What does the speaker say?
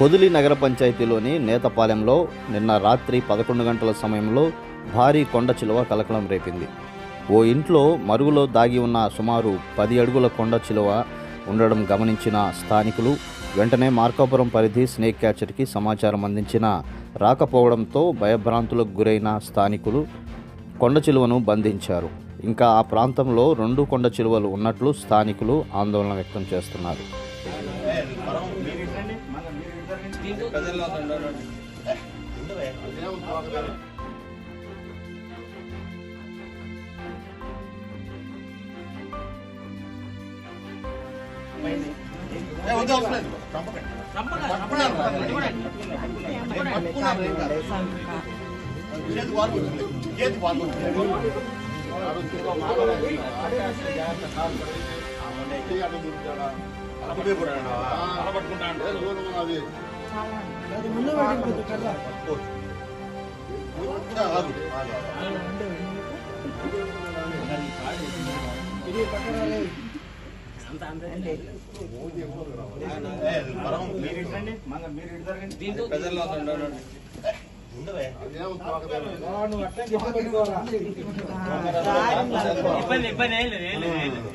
పొదిలి నగర పంచాయతీలోని నేతపాలెంలో నిన్న రాత్రి 11 గంటల సమయంలో భారీ కొండ చిలువ కలకలం రేపింది. ఓ ఇంట్లో మరుగులో దాగి ఉన్న సుమారు 10 అడుగుల కొండ చిలువ ఉండడం గమనించిన స్థానికులు వెంటనే మార్కాపురం పరిధి స్నేక్ క్యాచర్కి సమాచారం అందించిన రాకపోవడంతో భయభ్రాంతులకు గురైన స్థానికులు కొండ చిలువను బంధించారు. ఇంకా ఆ ప్రాంతంలో 2 కొండ చిలువలు ఉన్నట్లు స్థానికులు ఆందోళన వ్యక్తం చేస్తున్నారు. ఇబ్బంది